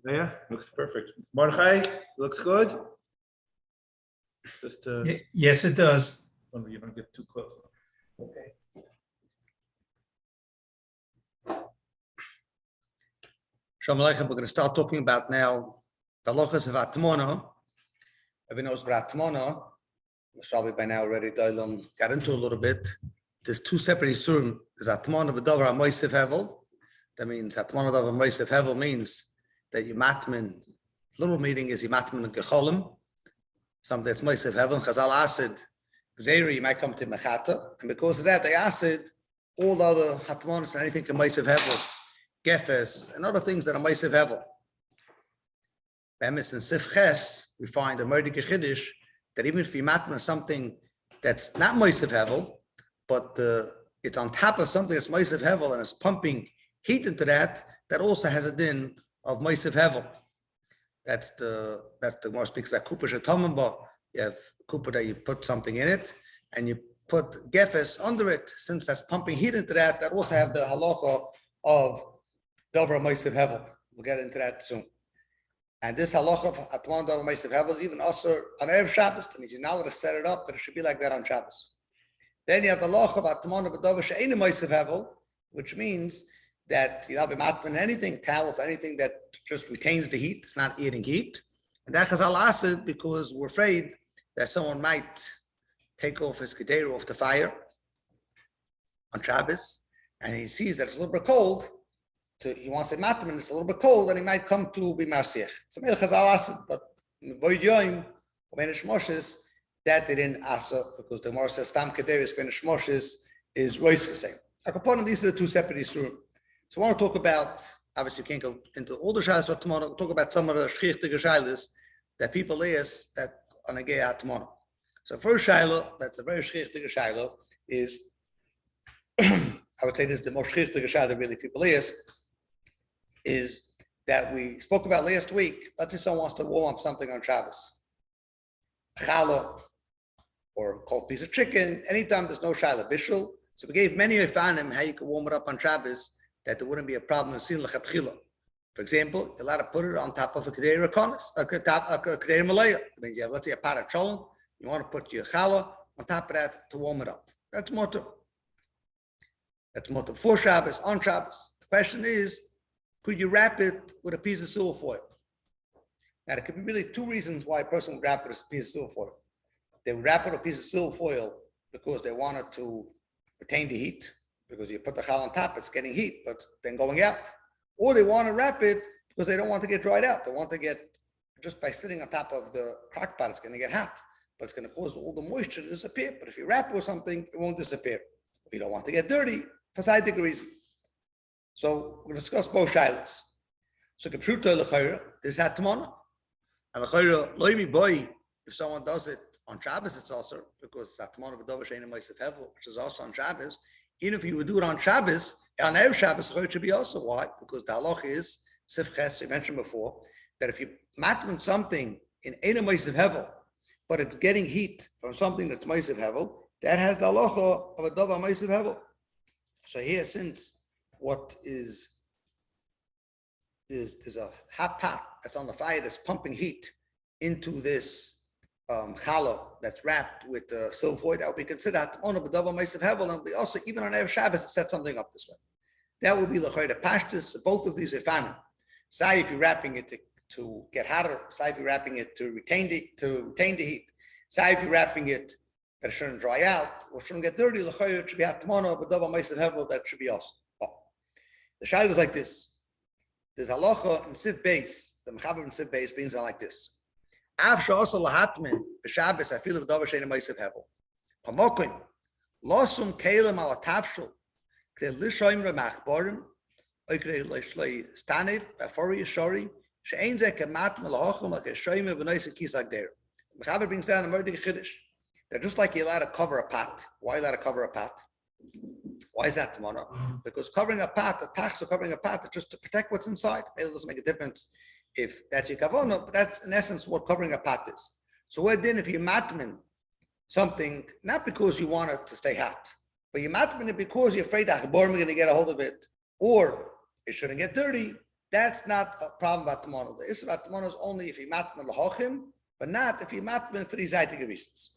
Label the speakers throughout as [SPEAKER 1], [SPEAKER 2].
[SPEAKER 1] Yeah, looks perfect. Mordechai, looks good. Just
[SPEAKER 2] Yes, it does.
[SPEAKER 1] when you don't get too close. Okay.
[SPEAKER 3] Shalom Aleichem. We're going to start talking about now the halachas of HATMANA. Everyone knows about HATMANA. Shaul by now already got into a little bit. There's two separate isurim. There's HATMANA b'davar ha'moisef hevel. That means HATMANA b'davar ha'moisef hevel means that you matman. Little meaning is you matman and gecholim. Something that's moisef hevel. Chazal acid zeri, you might come to mechata, and because of that they acid all the other HATMANAs and anything can moisef hevel, gefes and other things that are moisef hevel. Bemis and sifches we find a murder chiddush that even if you matman something that's not moisef hevel, but it's on top of something that's moisef hevel and it's pumping heat into that, that also has a din of moisef hevel. That's the more speaks about kupa shetomimba. You have kupa that you put something in it, and you put gefes under it. Since that's pumping heat into that, that also have the halacha of dover moisef hevel. We'll get into that soon. And this halacha of HATMANA dover moisef hevel is even also on Erev Shabbos. That means you're not allowed to set it up, but it should be like that on Shabbos. Then you have the halacha of HATMANA b'dover she'einu moisef hevel, which means that you know, be matman anything, towels, anything that just retains the heat, it's not eating heat. And that chazal acid because we're afraid that someone might take off his kedera off the fire on Shabbos, and he sees that it's a little bit cold. He wants to matman, it's a little bit cold, and he might come to be marsiach. It's a mele chazal acid, but in void yoim, when it's moshes, that they didn't asa because the Gemara says stam kedera is finish moshes is rois chesem. According these are the two separate isurim. So I want to talk about, obviously you can't go into all the shaylas for tomorrow, we'll talk about some of the shchichtige shaylas that people ask that on a gay HATMANA. So first shayla, that's a very shchichtige shayla, is, I would say this is the most shchichtige shayla that really people ask, is that we spoke about last week. Let's say someone wants to warm up something on Shabbos. Challah, or a cold piece of chicken, anytime there's no shayla bishul. So we gave many ifanim how you can warm it up on Shabbos, that there wouldn't be a problem in sin lechatchila. For example, you're allowed to put it on top of a kedera konis, a kedera malaya. That means you have, let's say, a pot of cholent. You want to put your challah on top of that to warm it up. That's mutter. That's mutter for Shabbos, on Shabbos. The question is, could you wrap it with a piece of silver foil? Now, there could be really two reasons why a person would wrap it with a piece of silver foil. They would wrap it with a piece of silver foil because they wanted to retain the heat. Because you put the challah on top, it's getting heat, but then going out. Or they want to wrap it because they don't want to get dried out. They want to get, just by sitting on top of the crock pot, it's going to get hot, but it's going to cause all the moisture to disappear. But if you wrap it with something, it won't disappear. You don't want to get dirty for scientific reasons. So we're going to discuss both shaylas. So kepshuta l'chayra, this is HATMANA. And l'chayra, loimi boy, if someone does it on Shabbos, it's also, because HATMANA b'dover she'einu moisef hevel, which is also on Shabbos. Even if you would do it on Shabbos, on Erev Shabbos, it should be also. Why? Because the halach is, sifches, we mentioned before, that if you matman something in einu moisef hevel, but it's getting heat from something that's moisef hevel, that has the halacha of a davar moisef hevel. So here, since what is there's a hot pot that's on the fire that's pumping heat into this challah that's wrapped with silver foil, that would be considered HATMANA b'davar moisef hevel, and we also, even on Erev Shabbos, to set something up this way. That would be l'chayda pashtus. Both of these ifanim. Say if you're wrapping it to get hotter, say if you're wrapping it to retain the heat, say if you're wrapping it that it shouldn't dry out or shouldn't get dirty, l'chayda it should be HATMANA b'davar moisef hevel. That should be also. Oh. The shayla is like this. There's halacha in Siv Beis. The mechaber in Siv Beis brings out like this. Av she'asa lahatman b'Shabbos afilu b'davar she'einu moisef hevel. Pamokim losum kelim al atavshul k'dei lishoim remachborim oikdei lishlei stanev b'fori yishori she'ein zeh kematman lahachum l'keshoim v'noisek kisak der. Mechaber brings down a murder chiddush that just like you're allowed to cover a pot. Why are you allowed to cover a pot? Why is that HATMANA? Because covering a pot, the tax of covering a pot is just to protect what's inside. It doesn't make a difference if that's your kavona, but that's in essence what covering a pot is. So we're then if you matman something, not because you want it to stay hot, but you matman it because you're afraid that Achborim are going to get a hold of it, or it shouldn't get dirty. that's not a problem about HATMANA. The issue about HATMANA is only if you matman l'hochim, but not if you matman for these zeitige reasons.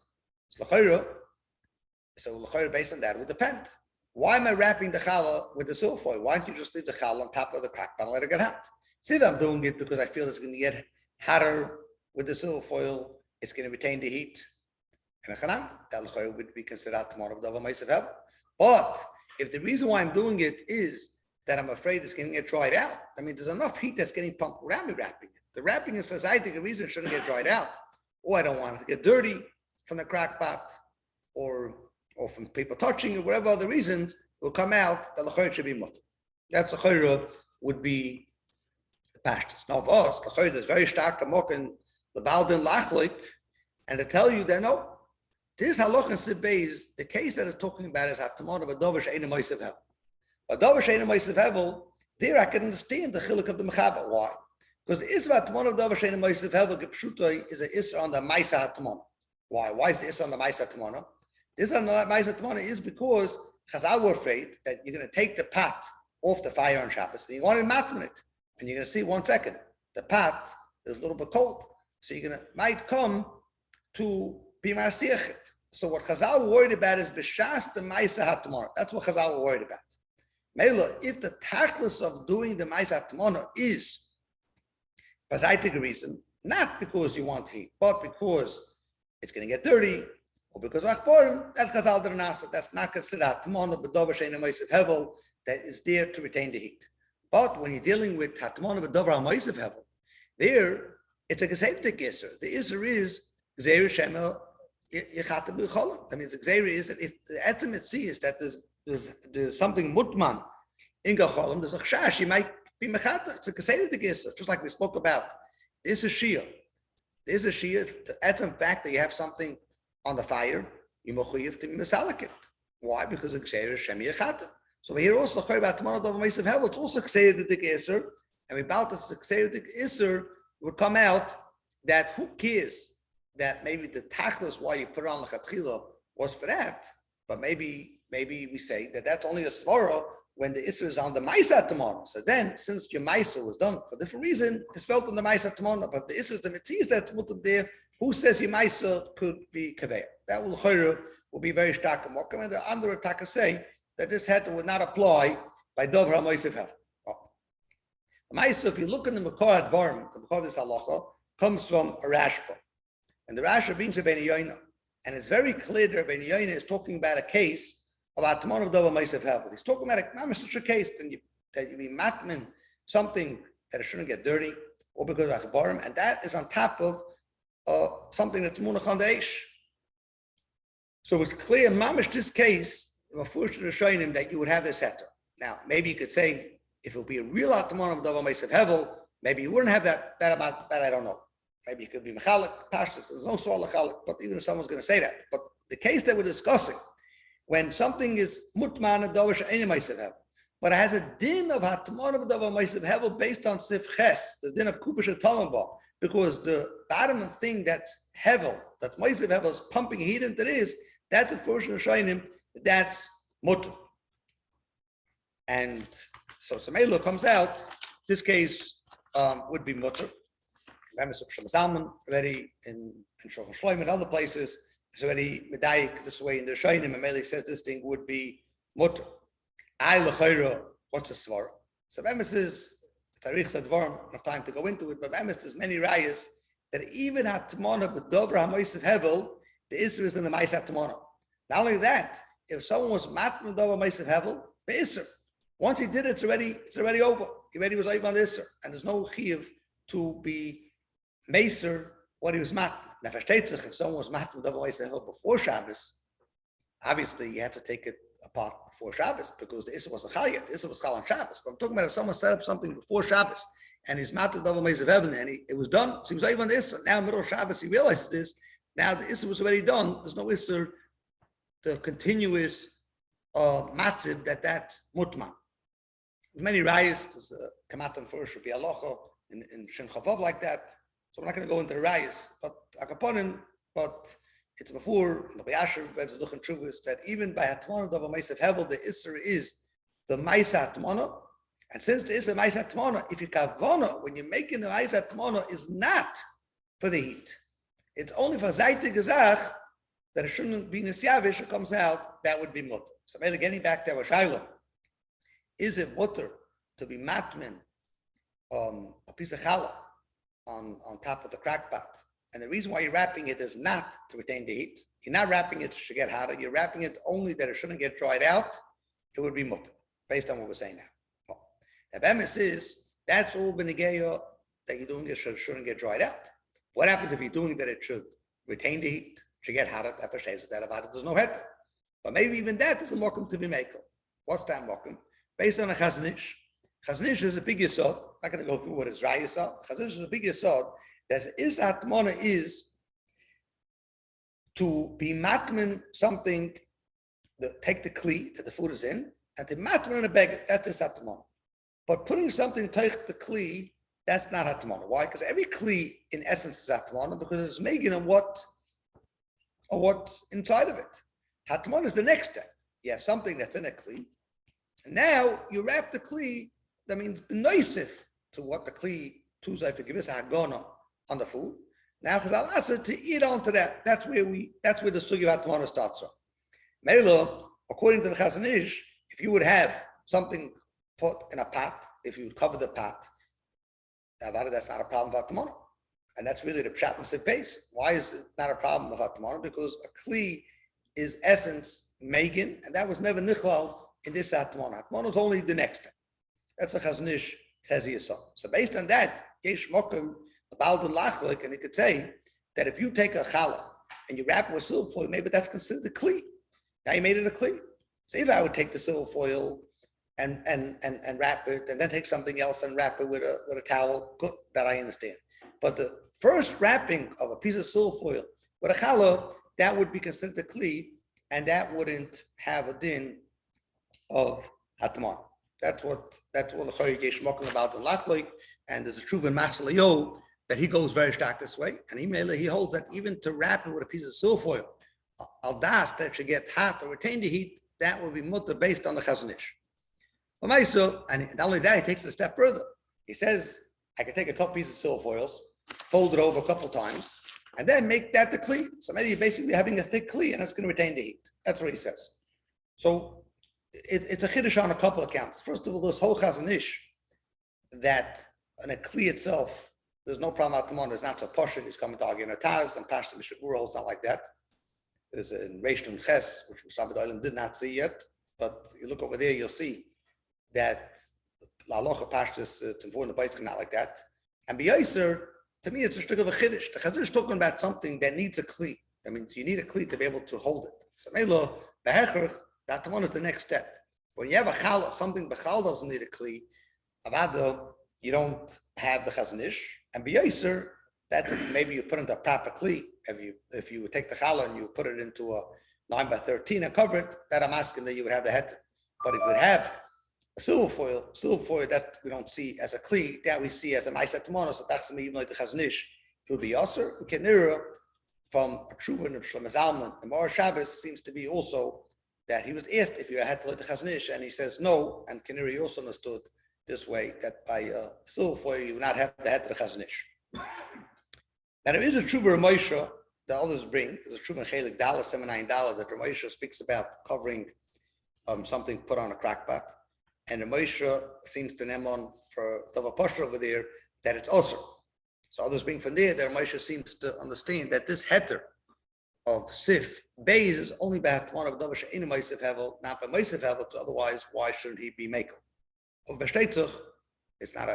[SPEAKER 3] So l'chayra, based on that, would depend. Why am I wrapping the challah with the silver foil? Why don't you just leave the challah on top of the crack pan and let it get hot? See if I'm doing it because I feel it's going to get hotter with the silver foil. It's going to retain the heat. And that l'chayra would be considered HATMANA of ma'asav hevel. But if the reason why I'm doing it is that I'm afraid it's going to get dried out, I mean, there's enough heat that's getting pumped without me wrapping it. The wrapping is for a reason it shouldn't get dried out. Or I don't want it to get dirty from the crack pot, or from people touching it, whatever other reasons will come out, that l'chayra should be mutter. That's l'chayra would be the pashtus. Now of us, l'chayra is very stark amok in the baldin lachlik, and to tell you that no, this halach and sibbeis, the case that it's talking about is HATMANA of a dover she'einu ma'asav hevel. A dover she'einu ma'asav hevel, there I can understand the chiluk of the mechaber. Why? Because the isra HATMANA of dover she'einu ma'asav hevel gepshuta is an isra on the ma'isa HATMANA. Why? Why is the isra on the ma'isa HATMANA? The isra on the ma'isa HATMANA is because Chazal were afraid that you're going to take the pot off the fire on Shabbos and you want to matman it, and you're going to see 1 second the pot is a little bit cold, so you're going to might come to be ma'asiachet. So what Chazal were worried about is b'shas the ma'isa HATMANA. That's what Chazal were worried about. Mela, if the tachlis of doing the ma'isa HATMANA is for zeitige reason, not because you want heat, but because it's going to get dirty, or because of achborim, that Chazal didn't answer. That's not considered HATMANA b'dover she'einu ma'asav hevel that is there to retain the heat. But when you're dealing with HATMANA b'dover ma'asav hevel, there it's a gesebtik iser. The iser is gzeir shemel. I mean, the gzeira is that if the etzem sees that there's something mutman in gacholim, there's a chash, you might be mechata. It's a geseidik iser, just like we spoke about. This is SHIUR. This is SHIUR. The etzem fact that you have something on the fire, you mechuyev to misalik it. Why? Because the gzeira shem yechata. So here also the about HATMANA of ma'asav hevel. It's also geseidik iser, and we about the geseidik iser would come out that who cares that maybe the tachlis why you put it on the lechatchila was for that, but maybe we say that that's only a svara when the isser is on the ma'isa HATMANA. So then, since your ma'isa was done for a different reason, it's felt on the ma'isa HATMANA. But the isser is the mitzvah that's mutab there. Who says your ma'isa could be kaveya? That will be very stark and mokum. And the under attackers say that this heter would not apply by dover ha'ma'asav hevel. The ma'isa, if you look in the makor advarim, the makor of this halacha comes from a Rashba. And the Rasha brings Rabbeinu Yoina, and it's very clear that Rabbeinu Yoina is talking about a case of HATMANA of dover ma'asav hevel. He's talking about such a case that you be matman something that it shouldn't get dirty, or because of achbarim, and that is on top of something that's munach on the eish. So it's clear, mamish this case, Mafurish showing him that you would have this setter. Now, maybe you could say if it would be a real HATMANA of dover ma'asav hevel, maybe you wouldn't have that about that. I don't know. Maybe it could be mechalik, pashtus, there's no swal mechalik, but even if someone's going to say that. But the case that we're discussing, when something is mutman and dover she'einu ma'asav hevel, but it has a din of HATMANA of dover ma'asav hevel based on sif ches, the din of kupash and talmba, because the bottom thing that's hevel, that's ma'asav hevel, is pumping heat into this, that's a portion of shayim, that's mutter. And so Samelo comes out, this case would be mutter. Salmon already in Shulchan Shloim and other places is already medayik this way in the Shainim, and Meli says this thing would be mutter. I lechayra, what's the svara? So Bemis is Tarich Sadvarim, enough time to go into it, but Bemis there's many rayas that even HATMANA but dover ha'ma'asav hevel, the isra is in the ma'isa HATMANA. Not only that, if someone was matman dover ma'asav hevel, the isra. Once he did it, it's already over. He already was over on the isra, and there's no chiyuv to be Meser, what he was matman. Now, if someone was matman dover ma'asav hevel before Shabbos, obviously you have to take it apart before Shabbos because the Issa was a Chal yet. The Issa was Chal on Shabbos. But I'm talking about if someone set up something before Shabbos and he's matman dover ma'asav hevel and it was done, so he was over on the Issa. Now, in the middle of Shabbos, he realizes this. Now, the Issa was already done. There's no Issa, the continuous matziv that's mutman. Many rayas, there's a kamatan first should be alocha in Shem Chavav like that. So we're not going to go into the rayas, but akaponim, but it's before Rabbi Asher that even by HATMANA dover ma'asav hevel, the isser is the ma'isa HATMANA, And since there is a Ma'is HaTmana, if you kavona, when you're making the Ma'is HaTmana, is not for the heat. It's only for Zayte Gezach that it shouldn't be Nisyavish, it comes out, that would be mutter. So maybe getting back to our Shaul, is it mutter to be matmin a piece of challah on top of the crack pot? And the reason why you're wrapping it is not to retain the heat. You're not wrapping it to get hotter. You're wrapping it only that it shouldn't get dried out. It would be mutter, based on what we're saying now. The premise is, that's all benegeya that you're doing it shouldn't get dried out. What happens if you're doing that it should retain the heat, should get hotter, that about it, there's no heter. But maybe even that is a mokum to be makel. What's that mokum? Based on a chazanish. Chazanish is a big yesod. I'm not going to go through what is right yesod. Chazanish is a big yesod. That is HATMANA is to be matman something, take the kli that the food is in, and to matman in a bag, that's just HATMANA. But putting something take the kli, that's not HATMANA. Why? Because every kli in essence is HATMANA because it's making on what's inside of it. HATMANA is the next step. You have something that's in a kli, and now you wrap the kli. That means benoisif to what the kli tuzay for givus hagona on the food. Now, because I'll ask it to eat onto that. That's where the sugi of HATMANA starts from. Melo, according to the Chazon Ish, if you would have something put in a pot, if you would cover the pot, that's not a problem of HATMANA. And that's really the pshat and base. Why is it not a problem of HATMANA? Because a kli is essence megan, and that was never nichlal in this HATMANA. HATMANA is only the next step. That's what Chazon Ish says here. So based on that, yesh mokum about the lachlik, and he could say that if you take a challah and you wrap it with silver foil, maybe that's considered a kli. Now you made it a kli. So if I would take the silver foil and wrap it, and then take something else and wrap it with a towel, good, that I understand. But the first wrapping of a piece of silver foil with a challah, that would be considered a kli, and that wouldn't have a din of HATMANA. That's what the Chayy Yesh Mokum about the lachlik, and there's a truth in Machzelayo that he goes very stark this way, and he holds that even to wrap it with a piece of silver foil, al das that should get hot or retain the heat, that would be mutter based on the Chazon Ish. And not only that, he takes it a step further. He says, I can take a couple pieces of silver foils, fold it over a couple times, and then make that the kli. So maybe you're basically having a thick kli, and it's going to retain the heat. That's what he says. So it's a chiddush on a couple of counts. First of all, this whole Chazon Ish, that in a kli itself, there's no problem at the moment. It's not so posh. He's coming to argue in a Taz, and Pashto Mishabura holds not like that. There's a Reish Nun Ches, which Mr. Abed did not see yet, but you look over there, you'll see that La Locha Pashtus, it's important the base not like that. And B'Yaiser, to me, it's a stuk of a chiddush. The Chazon Ish is talking about something that needs a kli. That means you need a kli to be able to hold it. So Melo, Behecher, that one is the next step. When you have a challah, something b'chal doesn't need a kli, avado, you don't have the Chazon Ish. And b'yaiser, that's if maybe you put into a proper kli. If you would take the challah and you put it into a 9x13 and cover it, that I'm asking that you would have the heter. But if you would have a silver foil that we don't see as a kli, that we see as a Ma'is HATMANA, so that's even like the Chazon Ish, it would be yasser. We can mirror from a Truvan of Shlomo Zalman, and Mar Shabbos seems to be also that he was asked if you had to let the Chazon Ish, and he says no, and Kaniri also understood this way, that by silver foil you would not have the head of the Chazon Ish. Now there is a Truva Ramosha that others bring, there's a Truva in Chelik Dala, 79 Dala, that Ramosha speaks about covering something put on a crackpot, and Ramosha seems to name on for Tava Pasha over there that it's also. So others bring from there that Ramosha seems to understand that this heter of Sif Beis is only by one of Davash in Meisif Hevel, not by Meisif Hevel, because otherwise, why shouldn't he be Mekel? Of Beshtetzach, it's not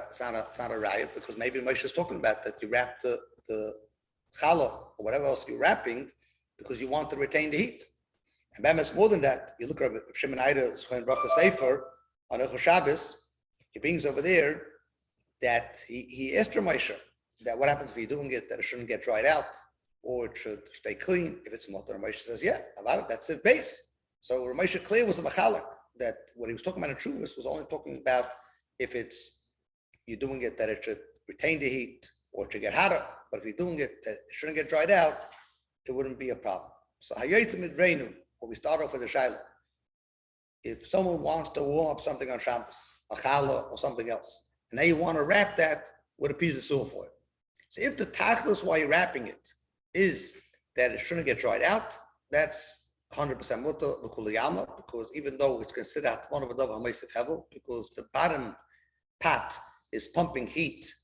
[SPEAKER 3] a riot, because maybe Moshe is talking about that you wrap the challah or whatever else you're wrapping because you want to retain the heat. And Bemis, more than that, you look at Shimon Ida, Zochain Bracha Sefer, on Hilchos Shabbos, he brings over there that he asked Moshe that what happens if you're doing it, that it shouldn't get dried out, or it should stay clean. If it's mutter, Moshe says, yeah, about it, that's Sif Beis. So Moshe clear was a machalak, that what he was talking about in Truvus was only talking about if you're doing it that it should retain the heat or it should get hotter. But if you're doing it that it shouldn't get dried out, it wouldn't be a problem. So Hayotzim Midreinu, when we start off with the Shaila, if someone wants to warm up something on Shabbos, a challah or something else, and now you want to wrap that with a piece of silver foil. So if the tachlis while you're wrapping it is that it shouldn't get dried out, that's 100% mutter l'kuliyama, because even though it's considered one of a davar ha'meisiv hevel, because the bottom pat is pumping heat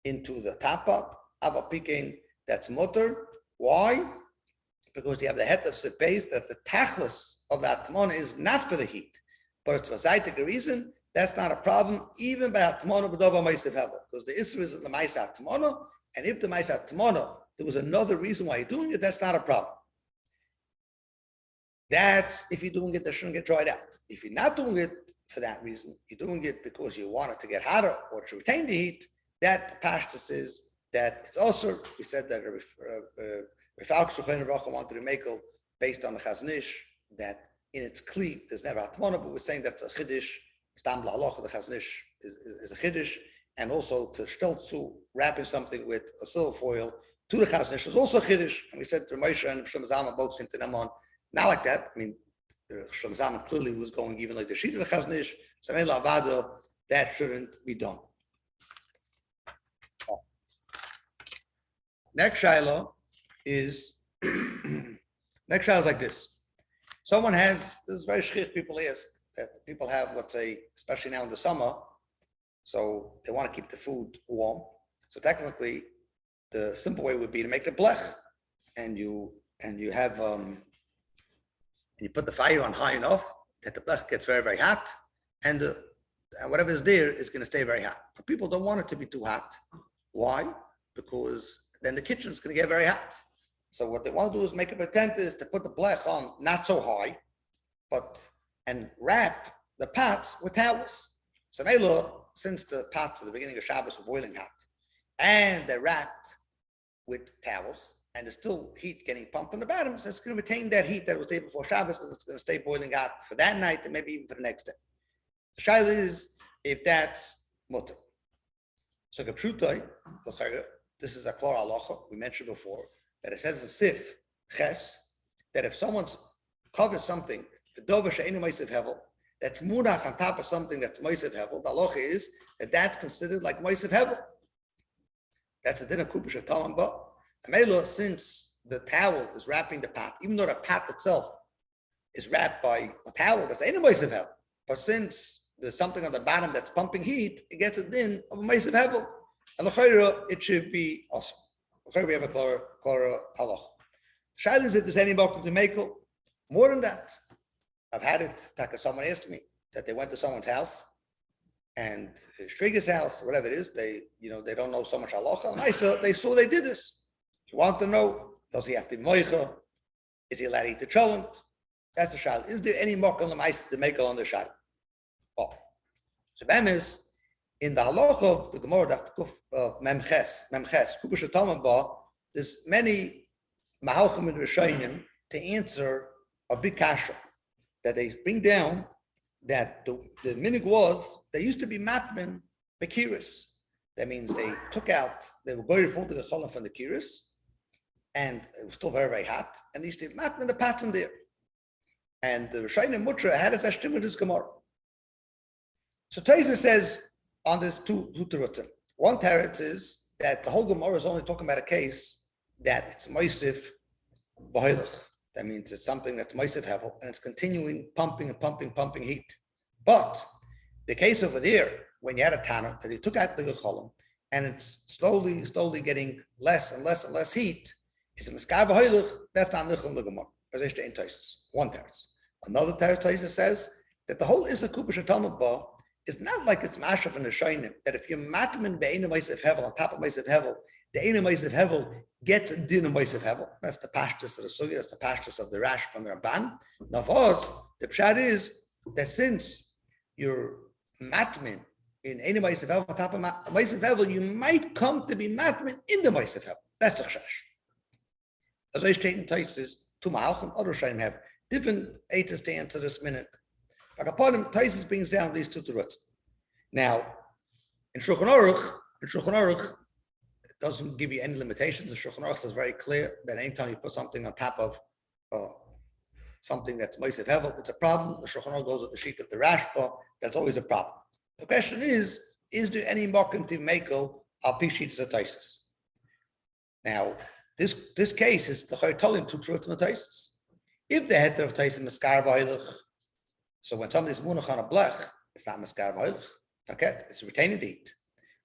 [SPEAKER 3] into the top pot, ava pikein, that's mutter. Why? Because you have the het of base that the tachlis of that HATMANA is not for the heat, but it's for zaitik reason. That's not a problem, even by HATMANA b'davar ha'meisiv hevel, because the isra is in the ma'isa HATMANA, and if the ma'isa HATMANA, there was another reason why you're doing it, that's not a problem. That's if you're doing it that shouldn't get dried out. If you're not doing it for that reason, you're doing it because you want it to get hotter or to retain the heat, that pashtus is that it's also, we said that Rav wanted to make based on the Chaznish, that in its kli, there's never HATMANA, but we're saying that's a chiddush, stam la'alocha, the Chaznish is a chiddush, and also to stelzu, wrapping something with a silver foil to the Chaznish is also chiddush, and we said Ramosha and Shlomo Zalman both seem to them on. Not like that. I mean, Shlomo Zalman clearly was going even like the sheet of the Chaznish. That shouldn't be done. Next shiloh is like this. Someone has, this is very shchich, people ask, that people have, let's say, especially now in the summer, so they want to keep the food warm. So technically, the simple way would be to make the blech, and you have you put the fire on high enough that the blech gets very, very hot, and whatever is there is going to stay very hot. But people don't want it to be too hot. Why? Because then the kitchen is going to get very hot. So what they want to do is make a pretend is to put the blech on not so high, and wrap the pots with towels. So since the pots at the beginning of Shabbos were boiling hot, and they're wrapped with towels, and there's still heat getting pumped on the bottom, so it's going to retain that heat that was there before Shabbos, and it's going to stay boiling hot for that night and maybe even for the next day. The shaila is if that's mutter. So Gepshutai, this is a klor halacha we mentioned before, that it says in Sif Ches that if someone's covers something, the dover she'enu ma'isiv hevel, that's munach on top of something that's ma'isiv hevel, the halacha is that that's considered like ma'isiv hevel. That's a din of kupish of talamba. Since the towel is wrapping the pot, even though the pot itself is wrapped by a towel that's ain't a ma'isiv hevel, but since there's something on the bottom that's pumping heat, it gets a din of a ma'isiv hevel, and l'chayra it should be awesome. L'chayra we have a klor halacha. Shaila is if there's any malkum to make more than that. I've had it. Someone asked me that they went to someone's house, and Striger's house, whatever it is, they don't know so much halacha. And they saw they did this. You want to know, does he have to be moicha? Is he allowed to eat the cholent? That's the shayla. Is there any mokum l'maisa to make on the shayla? Oh, so Bemis in the halacha of the Gemara memches kubash tamam ba. There's many mahalchim and rishonim to answer a big kasha that they bring down. That the minig was they used to be matman bekiris. That means they were going full to the cholam from the kiris, and it was still very, very hot, and they used to matman the pots in there. And the Rishonim Mutra had his ashtim with his Gemara. So Taisa says on this two terutzim. One teretz is that the whole Gemara is only talking about a case that it's moisif v'hoilach. That means it's something that's moisif hevel, and it's continuing pumping heat. But the case over there, when you had a tanner that he took out the cholam, and it's slowly getting less and less heat, it's a miskar v'hoilach. That's not nichum the Gemara. As I in Taisus. One teretz. Another teretz says that the whole Issa Kupash Talmud Ba is not like it's Mashaf and the Shainim, that if you're matman be'ena ma'isiv hevel on top of ma'isiv hevel, the ena ma'isiv hevel gets a din of ma'isiv hevel. That's the pashtus of the Sugi, that's the pashtus of the Rashba and the Ramban. Now for us, the pshat is that since you're matman in ena ma'isiv hevel on top of ma'isiv hevel, you might come to be matman in the ma'isiv hevel. That's the chashash. As I state in Taisus, two ma'alchim, other Shainim have different eights to answer this minute. Like upon him, Taisus brings down these two terutzim. Now, in Shulchan Aruch, it doesn't give you any limitations. The Shulchan Aruch is very clear that anytime you put something on top of something that's Moisef Hevel, it's a problem. The Shulchan Aruch goes with the sheet of the Rashba, that's always a problem. The question is there any mokum to Mako al Pishit Zataisis? Now, this case is the Chaytolim took truth in the Taisis. If the heter of Taisim is Skar V'Hoilach, so when something's munach on a blech, it's not Maskar V'Hoilach. Okay, it's a retaining deed.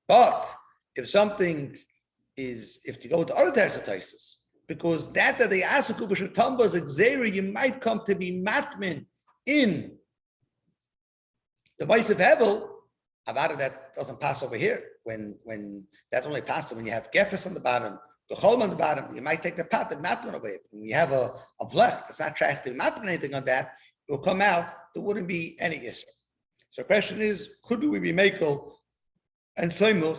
[SPEAKER 3] But if something is, if you go to other types of Taisis, because that they ask Kubashatamba is Xeri, you might come to be matmin in the voice of Hevel. Avada that doesn't pass over here. When that only passes when you have Gefes on the bottom, the Cholm on the bottom, you might take the pat and matman away. When you have a blech, it's not trying to matman anything on that, it will come out, there wouldn't be any issue. So the question is, could we be Mekel and Soimuch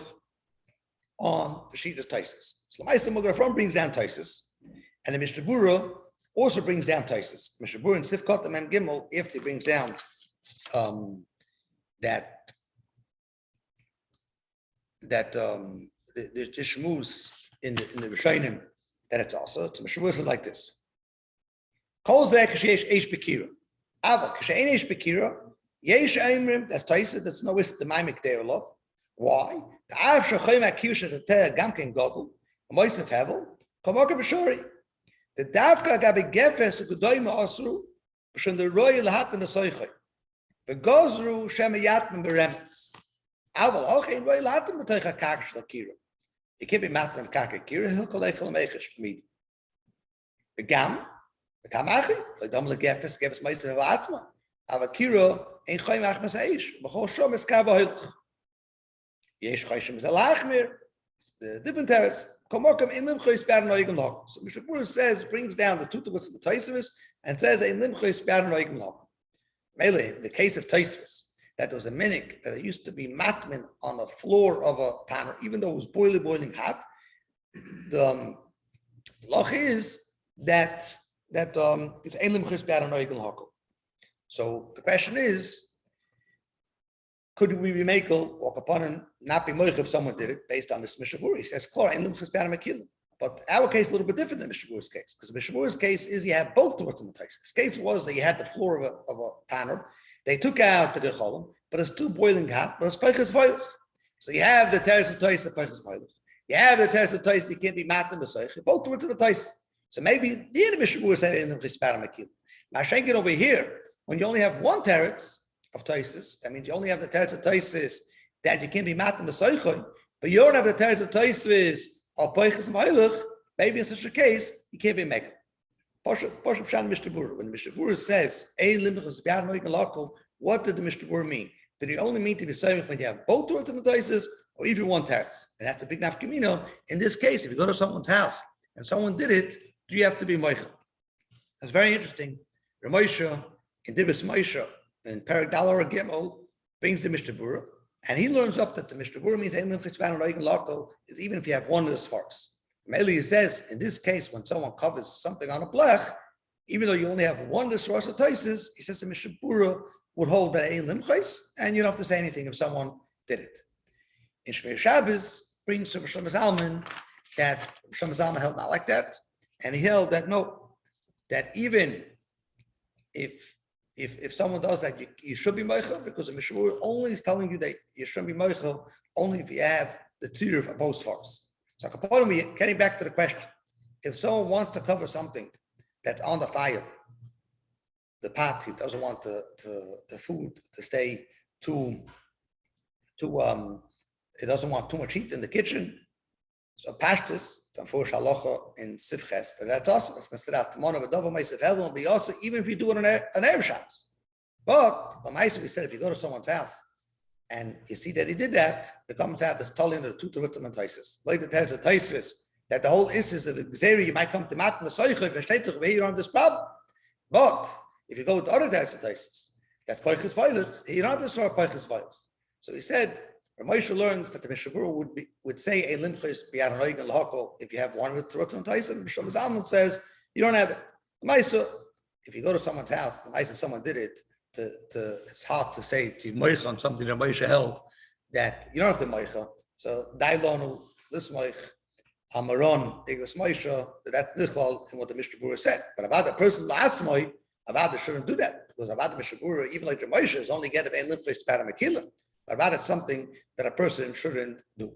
[SPEAKER 3] on the sheet of Taisis? So Lamaisa Mugrafron brings down Taisis, and the Mishnah Berurah also brings down Taisis. Mishnah Berurah and Sifkot and Mem Gimel, if he brings down the shmuz in the Rishonim, that it's also, so Mishnah Berurah says like this. Kol zeh k'sheish eish bekira. Ava k'shein eish bekira, yesh aimrim, that's Taisis, that's no is the mimik there love. Why? The Av Shachayim Akiyush at the Gamkin Godel, a Moise of Hevel, Kamaka Bashori. The Davka Gabi Gefes to Gudoima Osru, Bashon the Royal HATMANA Soichai. The Gozru Shemayatman Berems. Aval Hoche in Royal HATMANA Toicha Kakash Lakira. You can't be Matman Kakakira, he'll collect Lamechish Mead. The Gam, the Kamachi, like Domla Gefes, Gefes Moise of Atman. Avakira in Chayim Achmas Aish, Bachol Shom Eskaba Hilch. Yesh Chayshim is a Lachmir, the different terrace. Komokam in Limchois Baran Oigan Lok. So Mishnah Berurah says, brings down the Tutavus of the Taisvis and says in Limchois Baran Oigan Lok. Mainly, in the case of Taisvis, that there was a minik that used to be matman on the floor of a tanner, even though it was boiling hot. The loch is that it's ein Limchois Baran Oigan Lok. So the question is, could we be makel walk upon and not be moich if someone did it based on this Mishnah Berurah? He says, but our case is a little bit different than Mishnah Berurah's case, because Mishnah Berurah's case is you have both towards the Mataisis. His case was that you had the floor of a panel. They took out the gecholim, but it's too boiling hot, but it's peiches v'oilach. So you have the teres of Tais, the peiches v'oilach. You have the teres of Tais, you can't be matim b'soich, both towards the Tais. So maybe the end of Mishnah Berurah said in the Chisparam Akil. Now Shenkin over here, when you only have one teretz of Taisis, that means you only have the teretz of Taisis that you can't be matim b'soichon, but you don't have the teretz of Taisis or peiches v'oilach. Maybe in such a case you can't be making. When Mishnah Berurah says, what did the Mishnah Berurah mean? Did he only mean to be saying when you have both towards the Taisis or even one teretz? And that's a big nafkamino. In this case, if you go to someone's house and someone did it, do you have to be moichel? That's very interesting. Ramosha in Dibis Moshe in Perek Dalar Gimel brings the Mishnah Berurah, and he learns up that the Mishnah Berurah means is even if you have one of the sparks. Meli says in this case, when someone covers something on a blech, even though you only have one of the source of Taisis, he says the Mishnah Berurah would hold that ein limchais, and you don't have to say anything if someone did it. In Shmir Shabbos brings from Shlomo Zalman that Shlomo Zalman held not like that, and he held that no, that even if someone does that, you should be moichel, because the Mishnah Berurah only is telling you that you should be moichel only if you have the tzir of both forms. So getting back to the question, if someone wants to cover something that's on the fire, the pot, he doesn't want the food to stay he doesn't want too much heat in the kitchen. So pashtus, Tanfur Shalocha in Sifches, that's also, that's considered HATMANA of a double Meisef Hevel, and be also, even if you do it on Erev Shabbos. But the Meisef, we said, if you go to someone's house and you see that he did that, it comes out as Tolin of the Tutoritzim and Taisis. Later tells the Taisis that the whole is of the Xeri, you might come to Mat and the Soichah, if you don't have this problem. But if you go with other types of Taisis, that's Peiches Veilich, you don't have this sort of Peiches Veilich. So he said, Ramosha learns that the Mishnah Berurah would say a limchis b'yad hanoig and lahakol if you have one with Turotzim and Taisis, and Shlomo Zalman says you don't have it. Maisa, if you go to someone's house, Maisa, someone did it, it's hard to say to moich on something that Moshe held that you don't have to moicha. So dailonu lismoich amaron igros Moshe, that's nichlal in what the Mishnah Berurah said. But about the person la'atzmoi, Avada shouldn't do that because Avada Mishabura, even like the Moshe, is only get a limp to Paramakila. Avada is something that a person shouldn't do.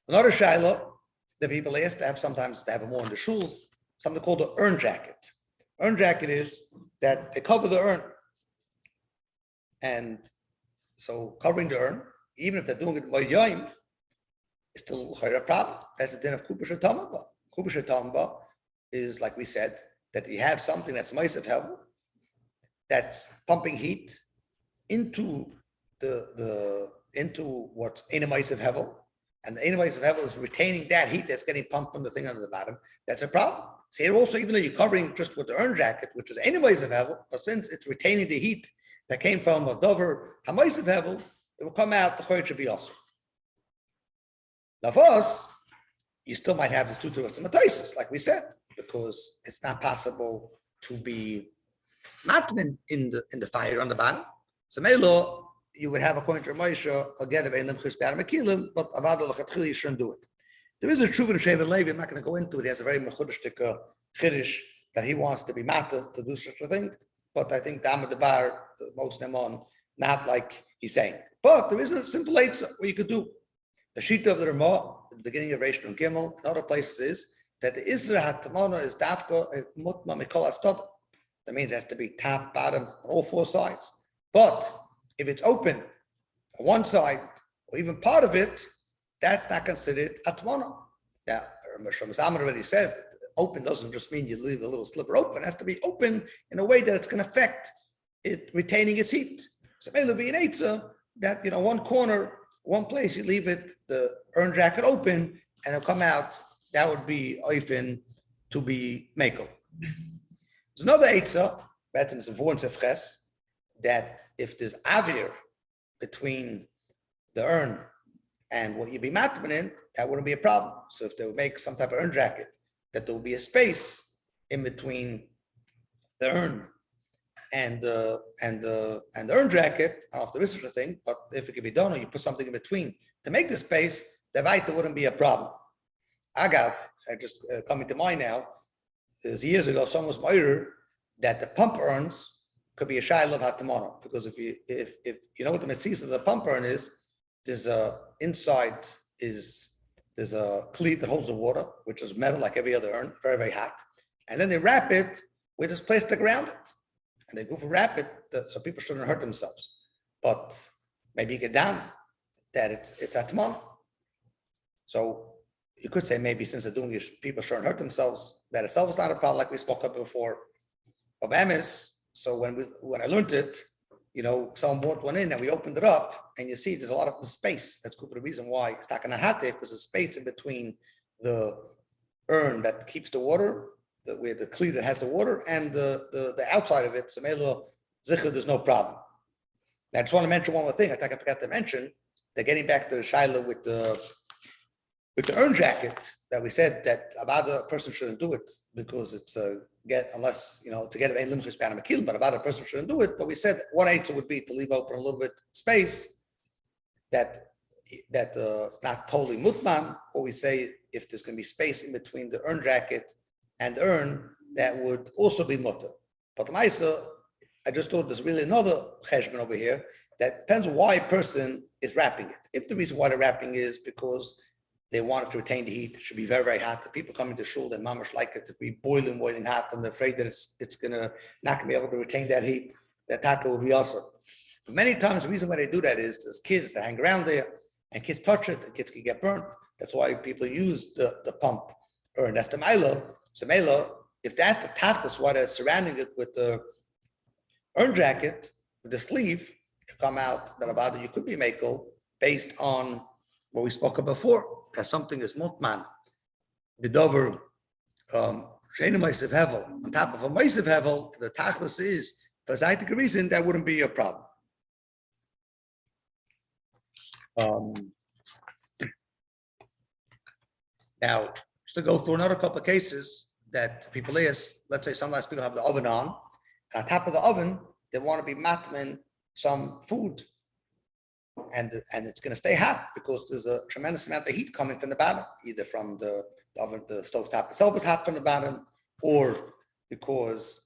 [SPEAKER 3] Another shiloh that people ask to have sometimes to have more in the shuls, something called the urn jacket. Urn jacket is that they cover the urn. And so covering the urn, even if they're doing it by Yom, it's still a problem. That's the din of Kupash Tamaba. Kupash Tamaba is, like we said, that you have something that's Ma'asav Hevel, that's pumping heat into into what's in a Ma'asav Hevel, and the Ma'asav Hevel is retaining that heat that's getting pumped from the thing under the bottom. That's a problem. See, also, even though you're covering just with the urn jacket, which is any Ma'asav Hevel, but since it's retaining the heat that came from a dover Ma'asav Hevel, it will come out, the Choyot should be also. Now for us, you still might have the two of some matosis, like we said, because it's not possible to be matman in the fire on the bottom. So Melo, you would have according to Moshe, again, of Elim Chis Makilim, but Avada Lachatchil, you shouldn't do it. There is a truth in Shevet Levi, I'm not going to go into it. He has a very mechudishtik chiddush that he wants to be mata to do such a thing, but I think Dama Debar, most them on, not like he's saying. But there is a simple eitzah what you could do. The sheet of the Ramah, at the beginning of Reish and Gimel, and other places is that the Isra HATMANA is dafka mutma mikol astad. That means it has to be top, bottom, on all four sides. But if it's open on one side, or even part of it, that's not considered HATMANA. Now, Mishram Zaman already says open doesn't just mean you leave a little sliver open. It has to be open in a way that it's going to affect it retaining its heat. So it will be an eitzah that, one corner, one place, you leave it, the urn jacket open, and it'll come out. That would be oifen to be makel. There's another eitzah, that's in the Ches, that if there's avir between the urn and what you'd be matman in, that wouldn't be a problem. So if they would make some type of urn jacket, that there will be a space in between the urn and the urn jacket. I don't know if there is such a thing, but if it could be done, or you put something in between to make the space, the vaita wouldn't be a problem. Agav, I just coming to mind now, is years ago, someone was murdered that the pump urns could be a shiloh of HATMANA, because if you know what the mitzvah of the pump urn is, there's a inside there's a cleat that holds the water, which is metal like every other urn, very, very hot. And then they wrap it with this plastic around it. And they go for wrap it so people shouldn't hurt themselves. But maybe you get down that it's HATMANA. So you could say maybe since they're doing it, people shouldn't hurt themselves. That itself is not a problem, like we spoke of before. Of Emes, so when I learned it, someone brought one in and we opened it up, and you see there's a lot of space. That's good for the reason why it's not going to have it, because there's space in between the urn that keeps the water, where the cleat that has the water, and the outside of it. So there's no problem. Now, I just want to mention one more thing. I think I forgot to mention that getting back to the shaila with the urn jacket, that we said that about a person shouldn't do it because it's to get a limchus b'anamakil, but about a person shouldn't do it. But we said one answer would be to leave open a little bit space that it's not totally mutman, or we say if there's going to be space in between the urn jacket and the urn, that would also be mutter. But the Maisa, I just thought there's really another cheshbon over here that depends on why a person is wrapping it. If the reason why they're wrapping is because they want it to retain the heat, it should be very, very hot. The people coming to shul, they mamash like it to be boiling hot, and they're afraid that it's not gonna be able to retain that heat. That taka will be also. But many times the reason why they do that is there's kids that hang around there, and kids touch it, and kids can get burnt. That's why people use the pump urn. That's the milo. So milo, if that's the tachlis, why they're surrounding it with the urn jacket, with the sleeve, you come out that about you could be makel based on what we spoke of before. That something is mutman, the dover sheina ma'asav hevel on top of a ma'asav hevel. The tachlis is for scientific reason that wouldn't be a problem. Now, just to go through another couple of cases that people ask, let's say sometimes people have the oven on, and on top of the oven they want to be matman some food. And it's going to stay hot because there's a tremendous amount of heat coming from the bottom, either from the oven, the stove top itself is hot from the bottom, or because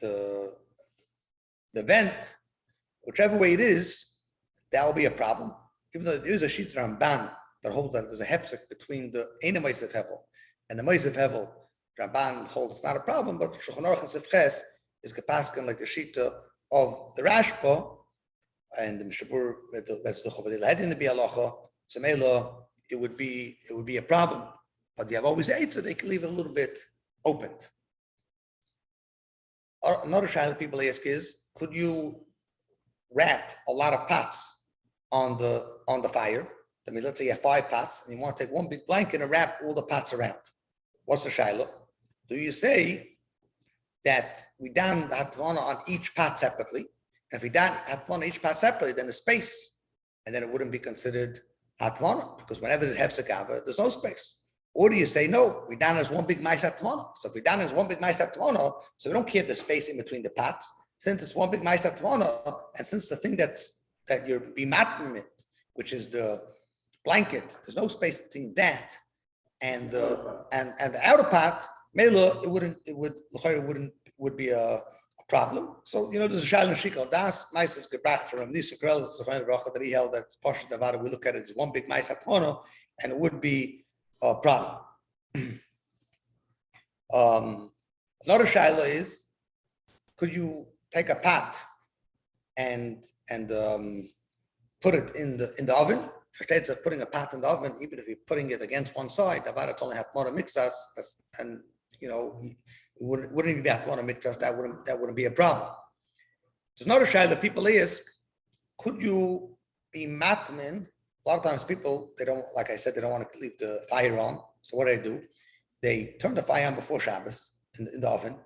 [SPEAKER 3] the vent, whichever way it is, that will be a problem. Even though there is a sheet Ramban that holds that there's a hefsek between the Eine Meisav Hevel and the Meisav Hevel, Ramban holds it's not a problem, but Shulchan Aruch and Sifches is kapaskan like the sheet of the Rashba and the Mishabur, that's the Chovadil Hedin the Bialacha, so Mela, it would be a problem. But you have always eight, so they can leave it a little bit opened. Another shaila people ask is, could you wrap a lot of pots on the fire? I mean, let's say you have 5 pots and you want to take one big blanket and wrap all the pots around. What's the shaila? Do you say that we down the HATMANA on each pot separately? And if we down HATMANA on each pot separately, then the space, and then it wouldn't be considered HATMANA, because whenever there's hefsek, there's no space. Or do you say, no, we down as one big mais HATMANA. So if we down as one big mais HATMANA, so we don't care the space in between the pots. Since it's one big mais HATMANA, and since the thing that you're bimatmim it, which is the blanket, there's no space between that and the outer pot, mela, would be a problem. So there's a shaila and shikal das mais is gebracht from this grel that he held that portion of we look at it as one big mais HATMANA, and it would be a problem. Another shaila is, could you take a pot and put it in the oven? Instead of putting a pot in the oven, even if you're putting it against one side, it's only HATMANA mixas, and it wouldn't even be HATMANA mixas. That wouldn't be a problem. There's another shaila that people ask: could you be matmin? A lot of times people, they don't, like I said, they don't want to leave the fire on. So what do? They turn the fire on before Shabbos in the oven,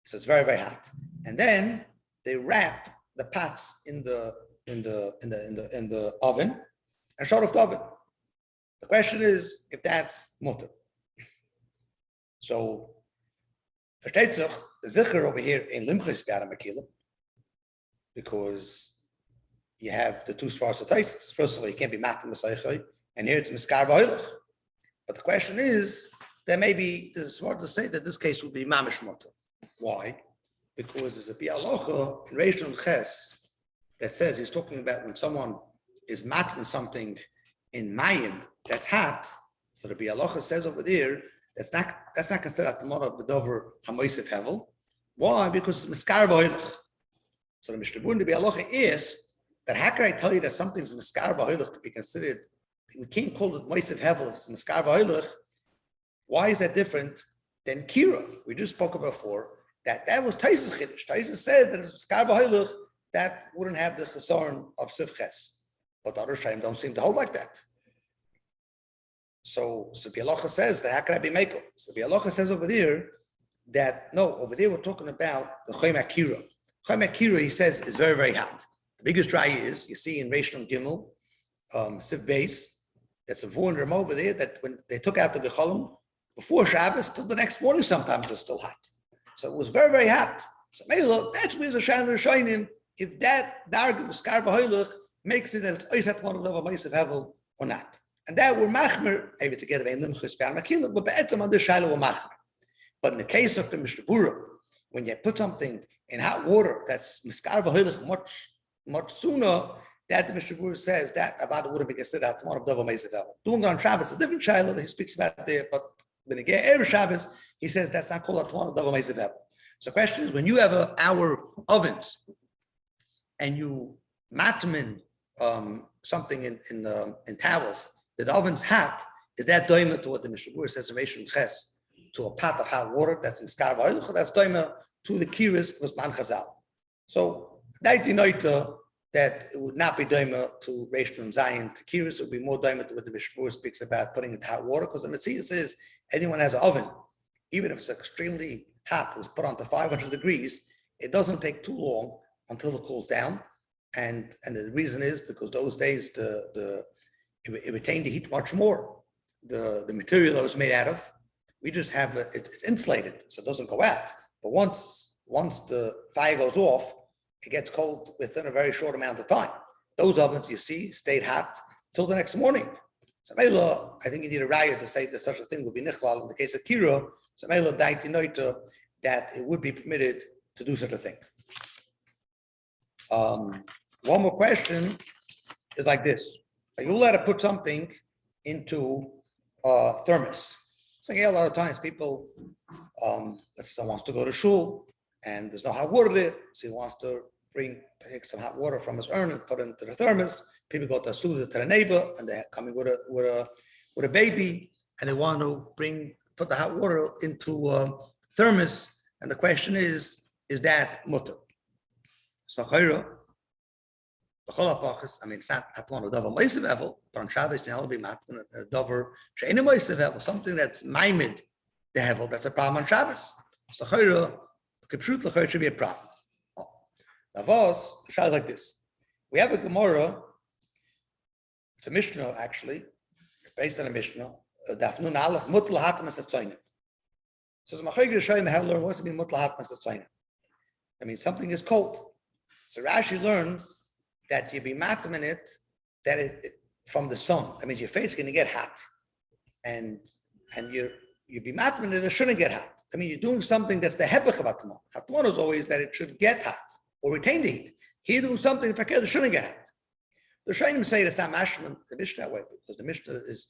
[SPEAKER 3] so it's very, very hot, and then they wrap the pots in the oven and shut off the oven. The question is if that's mutter. So versteht sich the zicher over here in Limchus B'Aram, because you have the 2 svaras of Taisus. First of all, you can't be matam b'saychai, and here it's miskar v'hoilach. But the question is, there may be smart to say that this case would be mamish mutter. Why? Because there's a bialocha in Reish Nun Ches that says he's talking about when someone is matam something in mayim that's hot. So the bialocha says over there that's not considered HATMANA b'dover hamoisef hevel. Why? Because it's miskar v'hoilach. So the Mishnah the bialocha is that how can I tell you that something's miskar v'hoilach could be considered? We can't call it moisef hevel. It's miskar v'hoilach. Why is that different than kira? We just spoke about before that was Taisus chiddush. Taisus said that it's miskar v'hoilach, that wouldn't have the chesaron of sivches, but the other shayim don't seem to hold like that. So Bialocha says that how can I be mekel? So Bialocha says over there that no, over there we're talking about the choyim akira. Choyim akira, he says, is very, very hot. The biggest dry is, you see in Reish Nun Gimel, Siv Beis, that's a 400 over there, that when they took out the gecholim, before Shabbos till the next morning, sometimes it's still hot. So it was very, very hot. So maybe that's where the Shaila showing him, if that darg miskar v'hoilach makes it that it's ois HATMANA of Ma'asav Hevel or not. And that we're machmer, maybe together with Limchus B'Aram Akilah, but be'etzem on this Shaila we're machmer. But in the case of the Mishnah Berurah, when you put something in hot water that's miskar v'hoilach much sooner, that the Mishnah Berurah says that about wouldn't be considered HATMANA of Ma'asav Hevel. Doing it on Shabbos is a different Shaila that he speaks about there, but when you get Erev Shabbos, he says that's not called HATMANA of Ma'asav Hevel. So the question is, when you have our ovens and you matmin something in towels, the oven's hot, is that doima to what the Mishnah Berurah says in Reish Nun Ches, to a pot of hot water that's in miskar v'hoilach? That's doima to the kiris was man chazal. So that it would not be doima to Reish Nun Zayin to kiris. It would be more doima to what the Mishnah Berurah speaks about putting it in hot water, because the Mitzvah says anyone has an oven, even if it's extremely hot, it was put on to 500 degrees, it doesn't take too long until it cools down. And the reason is because those days it retained the heat much more. The material that it was made out of, we just have it's insulated, so it doesn't go out. But once the fire goes off, it gets cold within a very short amount of time. Those ovens, you see, stayed hot till the next morning. So I think you need a raya to say that such a thing would be nichlal in the case of kira. So that it would be permitted to do such a thing. One more question is like this. Are you allowed to put something into a thermos? So yeah, a lot of times people, someone wants to go to shul and there's no hot water there, so he wants to take some hot water from his urn and put it into the thermos. People go to soothe to the neighbor and they're coming with a baby and they want to put the hot water into a thermos. And the question is that mutter? So I mean, it's not HATMANA davar moisev evel, but on Shabbos now it'll be matman davar she'ena moisev evel, something that's maimed the hevel. That's a problem on Shabbos. So the should be a problem. Navos, the shah is like this. We have a Gemara. It's a Mishnah actually. It's based on a Mishnah. Dafnun alach mutl hatmas etzoyne. So Machayger Shoyim had to learn what's to be mutl hatmas etzoyne. I mean, something is cold. So Rashi learns that you be matam in it, that it from the sun. That means your face is going to get hot, and you be matam in it shouldn't get hot. I mean, you're doing something that's the hepech of HATMANA. HATMANA is always that it should get hot or retain the heat. Here, doing something that shouldn't get hot. The Shainim say it's not mashman the Mishnah that way because the Mishnah is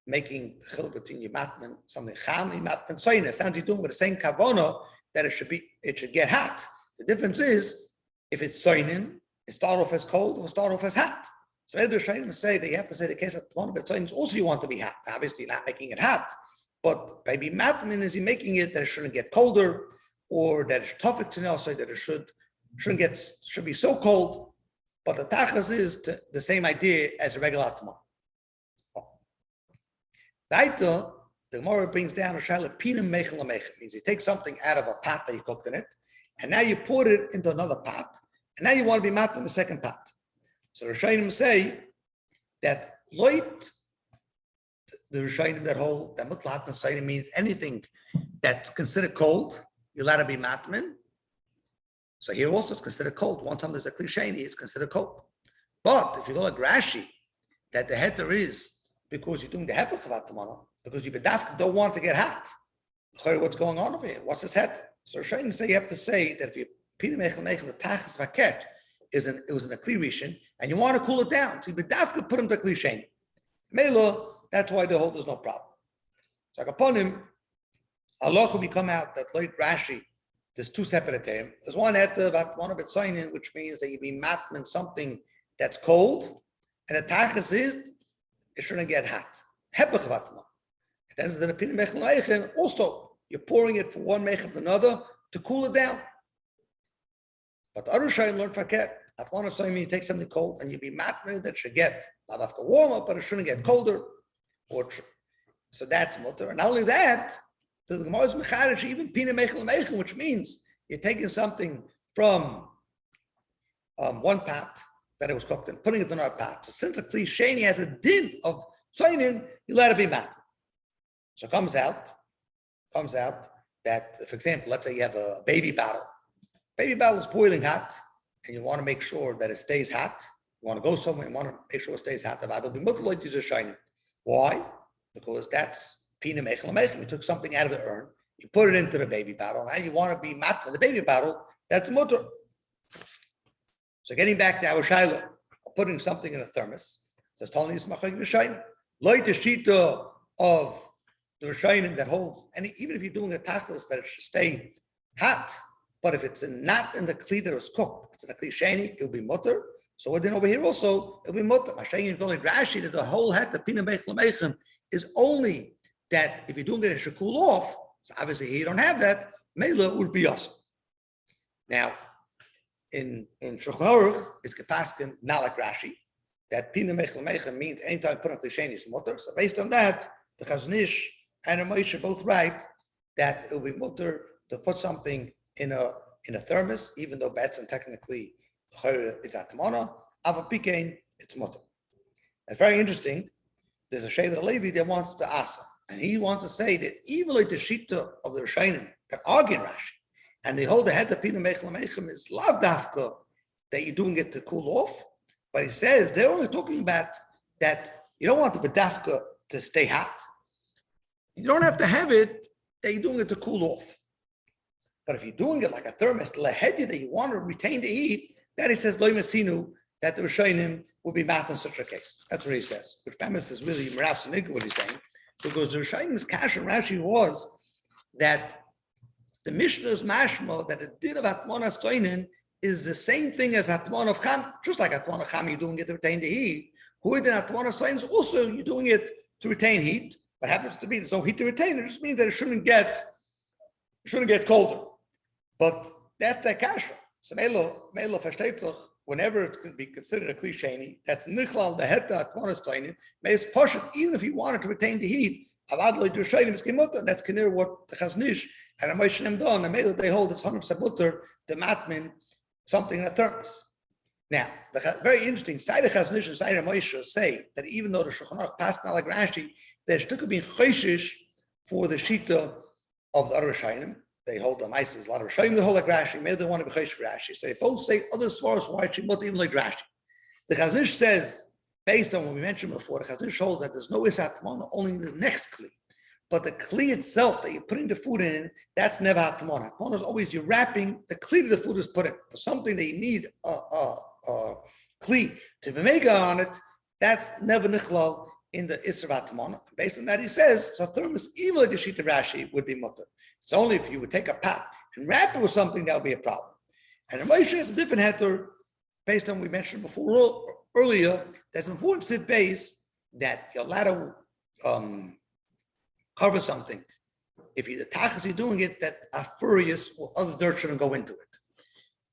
[SPEAKER 3] making the chiluk between your matman, something cham, your matman soyin. It sounds you're doing with the same kavana that it should get hot. The difference is if it's soinin, it start off as cold or start off as hot. So the Shainim say that you have to say the case of one but soyin also you want to be hot. Obviously, you're not making it hot, but maybe matman is you making it that it shouldn't get colder or that it's tough to know, so that it should be so cold. But the tachas is the same idea as a regular HATMANA. The Gemara brings down a shaila pinam mechel mechel, means you take something out of a pot that you cooked in it, and now you put it into another pot, and now you want to be mat in the second pot. So the Rishonim say that loit, the Rishonim that hold that mutl hatmas means anything that's considered cold, you're allowed to be matmin. So here also it's considered cold. One time there's a cliche, it's considered cold. But if you go like Rashi, that the heter is because you're doing the hepech of HATMANA, because you don't want to get hot. What's going on over here? What's this heter? So Rishonim say you have to say that if you pina mechel mechel the tachas vaket it was in a kli rishon and you want to cool it down, so you bedafka put him to cliche. Mela, that's why the hold is no problem. So upon him, halacha we come out that like Rashi. There's two separate terms. There's one heter about one of it signing, which means that you be matman something that's cold, and the tachas is it shouldn't get hot. Hepech of HATMANA. Then the pina mechel mechel also you're pouring it from one mechel to another to cool it down. But the other shayim learned faket. HATMANA is saying you take something cold and you be matman that should get not after warmer, but it shouldn't get colder. So that's mutter. And not only that. The Gemara is mecharish even pina mechel mechel, which means you're taking something from one pot that it was cooked in, putting it in another pot. So since a kli has a din of soinin, you let it be mat. So it comes out that, for example, let's say you have a baby bottle. Baby bottle is boiling hot, and you want to make sure that it stays hot. You want to go somewhere and want to make sure it stays hot. The bottle will be mutloi to shining. Why? Because that's pina mechel mechel. You took something out of the urn, you put it into the baby bottle. Now you want to be mat with the baby bottle. That's mutter. So getting back to our shaila, putting something in a thermos. Says Tony is machayim rishayim. Like the shita of the rishayim that holds, and even if you're doing a tachlis that it should stay hot, but if it's not in the kli that it was cooked, it's in a kli sheni, it'll be mutter. So within over here also, it'll be mutter. Mashayim going Rashi that the whole het the pina mechel mechel is only that if you're doing it, it should cool off. So obviously here you don't have that. Mela would be awesome. Now, in Shulchan Aruch is Kepaskin not like Rashi. That pina mechel mechel means anytime you put on klishen is mutter. So based on that, the Chazon Ish and the Moshe both write that it will be mutter to put something in a thermos, even though Batson technically it's HATMANA. Ava pikein, it's mutter. And very interesting. There's a Shevet Levi that wants to ask. And he wants to say that even like the shita of the Rishonim that argue in Rashi, and they hold the head of pina mechel mechel is lav dafka that you're doing it to cool off, but he says they're only talking about that you don't want the bedafka to stay hot. You don't have to have it that you're doing it to cool off. But if you're doing it like a thermos, lahedya, that you want to retain the heat, that he says, lo yimatzinu, that the Rishonim will be math in such a case. That's what he says. Which premise is really Merav Sinik, what he's saying. Because the Rishonim Kasha Rashi was that the Mishnah's mashma, that the din of HATMANA Stoinin is the same thing as HATMANA of Cham, just like HATMANA of Cham, you're doing it to retain the heat. Who did HATMANA Stoinin is also you're doing it to retain heat. What happens to be there's no heat to retain, it just means that it shouldn't get colder. But that's the kasha. So Melo versteht sich, whenever it could be considered a cliche, that's nichlal the heta HATMANA Stoinin, meis poshut, even if you wanted to retain the heat, avadlo yidushayin is kimutter, that's kinir what the chaznish and a Moshe done, and Melo they hold it's 100% mutter, the matmin, something in a thermos. Now, very interesting, Side Chaznish and Side Moshe say that even though the Shulchan Aruch passed now like Rashi, there's still being choishish for the shita of the other Rishonim. They hold the Mises, a lot of Rishonim that hold like Rashi, maybe they want to be choishish for Rashi. So they both say other svaros why she not even like Rashi. The Chaznish says, based on what we mentioned before, the Chaznish holds that there's no HATMANA, only in the next kli. But the kli itself that you're putting the food in, that's never HATMANA. HATMANA is always you're wrapping the kli that the food is put in. For something that you need kli to be mega on it, that's never nichlal in the Isra HATMANA. Based on that, he says, so thermos, even like the Shita Rashi, would be mutter. It's only if you would take a pot and wrap it with something, that would be a problem. And the Moshe is a different heter, based on what we mentioned before earlier, that's important sit base that you're allowed to cover something. If you the tachas you're doing it, that are furious or other dirt shouldn't go into it.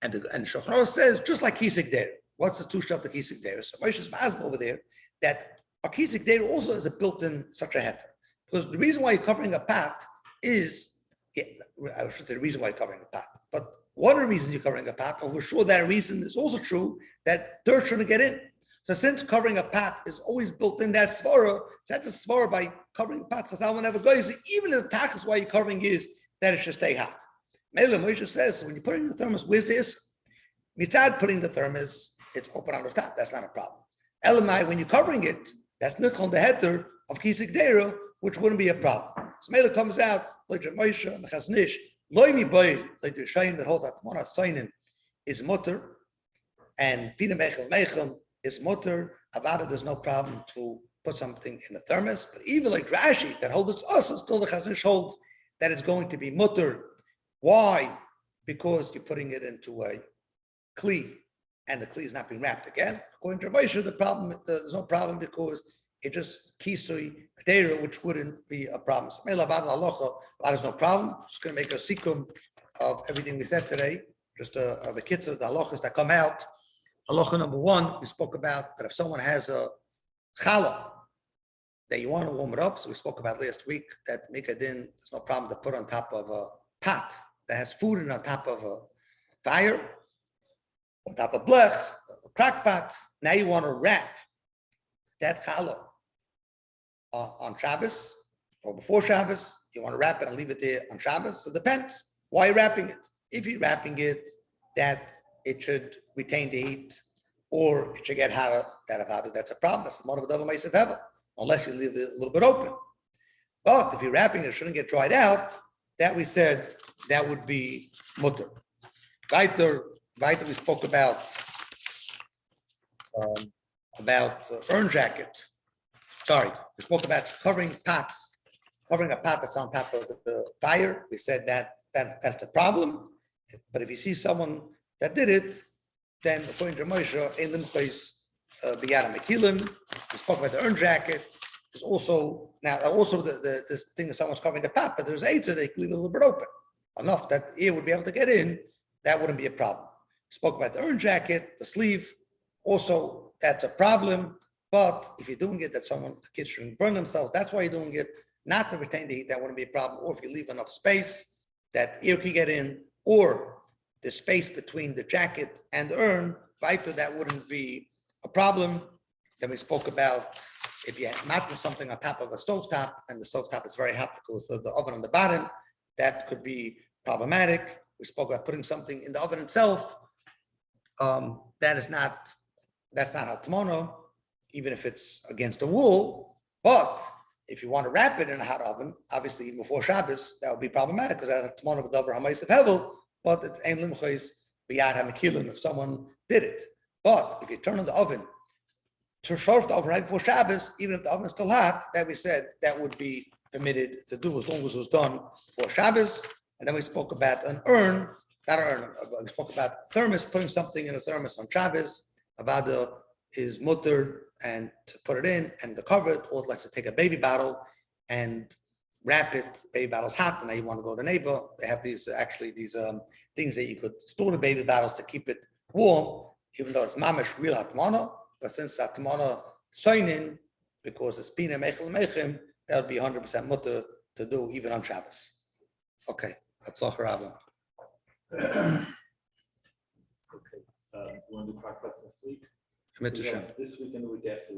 [SPEAKER 3] And Shulchan Aruch says, just like kisik der. What's the two shot the kisik der? So Moshe's masb over there that a kisik der also is a built-in such a heter. Because the reason why you're covering a pot is, I should say the reason why you're covering a pot, but one of the reasons you're covering a pot, and we're sure that reason is also true, that dirt shouldn't get in. So since covering a pot is always built in that svara, so that's a svara by covering a pot. Chazal never goes. Even if the tachas why you're covering is that it should stay hot. Mele Moshe says so when you put it in the thermos, where's this? Mitzad putting the thermos, it's open on the top. That's not a problem. Elamai, when you're covering it, that's nichon the heter of kisik deira, which wouldn't be a problem. So Mele comes out like Moshe and Chaznish, loymi boy like the Shayin that holds HATMANA Stoinin is mutter, and Pina Mechel Mechem is mutter. Avada, there's no problem to put something in a thermos. But even like Rashi that holds us, and still the Chaznish holds that it's going to be mutter. Why? Because you're putting it into a kli, and the kli is not being wrapped again. According to Moshe, there's no problem because it just kisui k'deira, which wouldn't be a problem. So there's no problem. Just going to make a sikum of everything we said today. Just a kitzur, the halachas that come out. Halacha number one, we spoke about that if someone has a challah that you want to warm it up, so we spoke about last week that mikadin, there's no problem to put on top of a pot that has food in on top of a fire, on top of blech, a crack pot. Now you want to wrap that challah on Shabbos or before Shabbos. You want to wrap it and leave it there on Shabbos. So it depends. Why are you wrapping it? If you're wrapping it, that it should retain the heat, or it should get hotter, that's a problem. That's the mode of the double mace of heaven, unless you leave it a little bit open. But if you're wrapping it, it shouldn't get dried out. That we said that would be mutter. Weiter we spoke about urn jacket. Sorry, we spoke about covering a pot that's on top of the fire. We said that's a problem. But if you see someone that did it, then according to Moshe, ein limchos biyad mekilim. We spoke about the urn jacket. There's also this thing that someone's covering the pot, but there's eight, so they leave it a little bit open enough that air would be able to get in. That wouldn't be a problem. We spoke about the urn jacket, the sleeve. Also, that's a problem. But if you're doing it that the kids shouldn't burn themselves, that's why you're doing it, not to retain the heat. That wouldn't be a problem. Or if you leave enough space that air can get in, or the space between the jacket and the urn, that wouldn't be a problem. Then we spoke about if you match something on top of a stovetop, and the stovetop is very hot because of the oven on the bottom, that could be problematic. We spoke about putting something in the oven itself. That's not HATMANA, even if it's against the wall. But if you want to wrap it in a hot oven, obviously even before Shabbos, that would be problematic because that HATMANA b'davar ha'ma'asav hevel, but it's ein limchos b'yad ha'mekilim if someone did it. But if you turn on the oven, to shorf the oven right before Shabbos, even if the oven is still hot, that we said that would be permitted to do as long as it was done before Shabbos. And then we spoke about an urn, not an urn, we spoke about thermos, putting something in a thermos on Shabbos. Avada is mutter and to put it in and to cover it, or let's say take a baby bottle and wrap it. Baby bottle's hot, and now you want to go to the neighbor. They have these things that you could store the baby bottles to keep it warm, even though it's mamish real HATMANA. But since HATMANA signing, because it's pina mechel mechem, that would be 100% mutter to do even on Shabbos. Okay, that's HaRav.
[SPEAKER 1] Okay. You want to talk about this week?
[SPEAKER 3] Commit to Shem.
[SPEAKER 1] This week and the week after.